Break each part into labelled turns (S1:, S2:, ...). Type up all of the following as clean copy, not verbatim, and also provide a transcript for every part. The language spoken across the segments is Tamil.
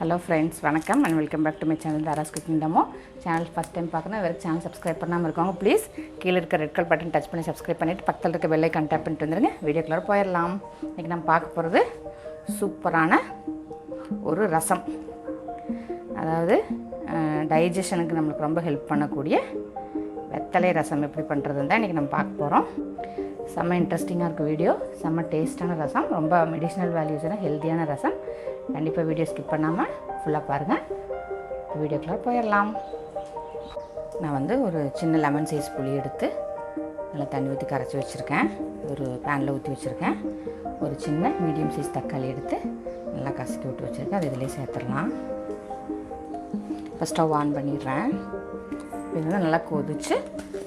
S1: Hello friends, வணக்கம் and welcome back to my channel Dara's Cooking Demo. Channel first time பார்க்கணும் வேற channel subscribe பண்ணாம இருக்கவங்க please கீழ இருக்க red color button touch பண்ணி subscribe பண்ணிட்டு பக்கத்துல இருக்க bell icon tap பண்ணிட்டு வந்துருங்க. வீடியோக்குள்ள போயிரலாம். இன்னைக்கு நம்ம பார்க்க போறது சூப்பரான ஒரு ரசம். அதாவது டைஜஷனுக்கு நமக்கு ரொம்ப ஹெல்ப் பண்ணக்கூடிய வெத்தலை ரசம் எப்படி பண்றதுன்னு தான் இன்னைக்கு நம்ம பார்க்க போறோம். செம்ம இன்ட்ரெஸ்டிங்காக இருக்குது வீடியோ, செம்ம டேஸ்ட்டான ரசம், ரொம்ப மெடிசினல் வேல்யூஸான ஹெல்த்தியான ரசம். கண்டிப்பாக வீடியோ ஸ்கிப் பண்ணாமல் ஃபுல்லாக பாருங்கள். வீடியோக்குள்ளே போயிடலாம். நான் ஒரு சின்ன லெமன் சைஸ் புளி எடுத்து நல்லா தண்ணி ஊற்றி கரைச்சி வச்சுருக்கேன். ஒரு பேனில் ஊற்றி வச்சுருக்கேன். ஒரு சின்ன மீடியம் சைஸ் தக்காளி எடுத்து நல்லா கசக்கி விட்டு வச்சுருக்கேன். அது இதிலே சேர்த்துடலாம். இப்போ ஸ்டவ் ஆன் பண்ணிடுறேன். இது நல்லா கொதித்து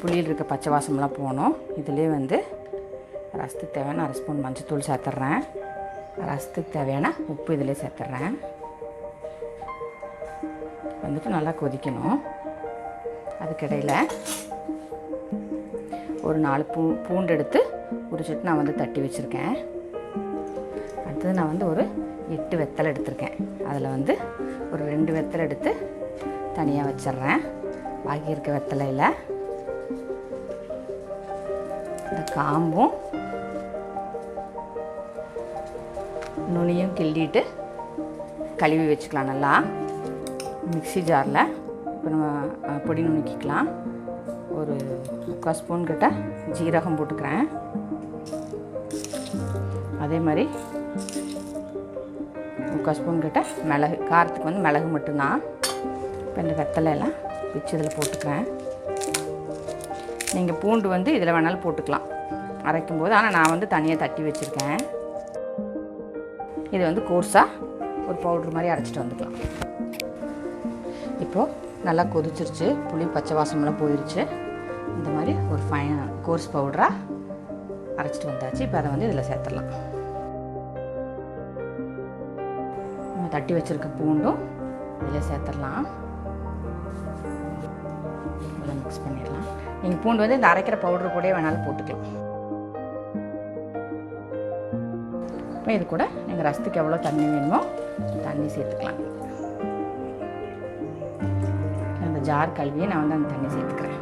S1: புளியில் இருக்க பச்சை வாசமெல்லாம் போகணும். இதிலே ரசத்துக்கு தேவையான அரை ஸ்பூன் மஞ்சத்தூள் சேர்த்துட்றேன். ரசத்துக்கு தேவையான உப்பு இதிலே சேர்த்துட்றேன். நல்லா கொதிக்கணும். அதுக்கிடையில் ஒரு 4 பூண்டு எடுத்து உரிச்சிட்டு நான் தட்டி வச்சுருக்கேன். அடுத்தது நான் ஒரு 8 வெத்தலை எடுத்திருக்கேன். அதில் ஒரு 2 வெத்தலை எடுத்து தனியாக வச்சிட்றேன். பாக்கி இருக்க வெத்தலையில் இந்த காம்பும் நுனியும் கிள்ளிட்டு கழுவி வச்சுக்கலாம். நல்லா மிக்ஸி ஜாரில் இப்போ நம்ம பொடி நுணுக்கிக்கலாம். ஒரு 3/4 ஸ்பூன் கிட்ட ஜீரகம் போட்டுக்கிறேன். அதே மாதிரி 3/4 ஸ்பூன் கிட்ட மிளகு, காரத்துக்கு மிளகு மட்டும்தான். இப்போ இந்த வெத்தலையெல்லாம் பிச்சு இதில் போட்டுக்கிறேன். நீங்கள் பூண்டு இதில் வேணாலும் போட்டுக்கலாம் அரைக்கும்போது. ஆனால் நான் தனியாக தட்டி வச்சுருக்கேன். இது கோர்ஸாக ஒரு பவுட்ரு மாதிரி அரைச்சிட்டு வந்துக்கலாம். இப்போது நல்லா கொதிச்சிருச்சு, புளி பச்சை வாசமெல்லாம் போயிடுச்சு. இந்த மாதிரி ஒரு கோர்ஸ் பவுடராக அரைச்சிட்டு வந்தாச்சு. இப்போ அதை இதில் சேர்த்துடலாம். நம்ம தட்டி வச்சுருக்க பூண்டும் இதில் சேர்த்துடலாம். நல்லா மிக்ஸ் பண்ணிடலாம். நீங்கள் பூண்டு இந்த அரைக்கிற பவுடர் கூட வேணாலும் போட்டுக்கலாம். இப்போ இது கூட நீங்கள் ரசத்துக்கு எவ்வளோ தண்ணி வேணுமோ தண்ணி சேர்த்துக்கலாம். அந்த ஜார் கழுவியை நான் அந்த தண்ணி சேர்த்துக்கிறேன்.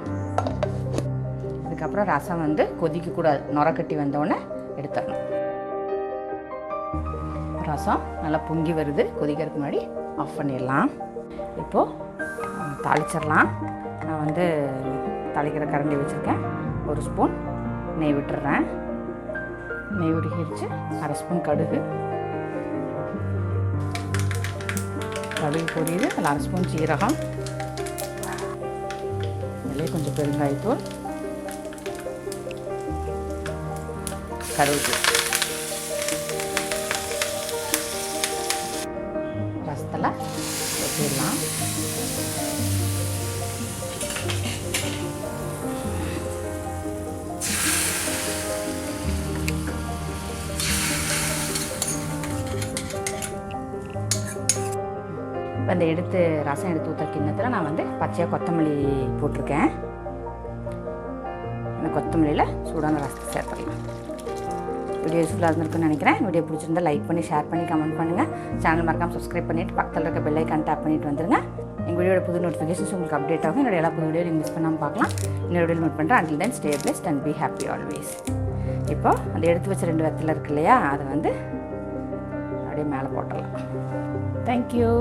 S1: அதுக்கப்புறம் ரசம் கொதிக்கக்கூடாது, நுரக்கட்டி வந்தோடனே எடுத்துடணும். ரசம் நல்லா பொங்கி வருது. கொதிக்கிறதுக்கு முன்னாடி ஆஃப் பண்ணிடலாம். இப்போது தாளிச்சிடலாம். நான் தாளிக்கிற கரண்டி வச்சுருக்கேன். 1 ஸ்பூன் நெய் விட்டுறேன். நெய் உருகிடுச்சு. அரை ஸ்பூன் கடுகு பொரியுது. அதில் அரை ஸ்பூன் சீரகம், அதிலே கொஞ்சம் பெருங்காயத்தூள், கருவேப்பிலை. ரசத்தில் ஊற்றிடலாம். இப்போ ரசம் எடுத்து ஊற்ற கிண்ணத்தில் நான் பச்சையாக கொத்தமல்லி போட்டிருக்கேன். இந்த கொத்தமல்லியில் சூடான ரசத்தை சேர்த்துடலாம். வீடியோ யூஸ்ஃபுல்லாக இருந்திருக்குன்னு நினைக்கிறேன். வீடியோ பிடிச்சிருந்தா லைக் பண்ணி, ஷேர் பண்ணி, கமெண்ட் பண்ணுங்கள். சேனல் மறக்காமல் சப்ஸ்கிரைப் பண்ணிவிட்டு பக்கத்தில் இருக்க பெல் ஐக்கான் டேப் பண்ணிவிட்டு வந்துருங்க. எங்கள் வீடியோட புது நோட்டிஃபிகேஷன்ஸ் உங்களுக்கு அப்டேட் ஆகும். என்னோட எல்லா புது வீடியோ நீங்கள் மிஸ் பண்ணாமல் பார்க்கலாம். இன்னொரு வீடியோ மீட் பண்ணுறேன். until then stay blessed and be happy always. இப்போ அந்த எடுத்து வச்ச 2 வெத்தலை இருக்கு இல்லையா, அதை அப்படியே மேலே போட்டுடலாம். தேங்க்யூ.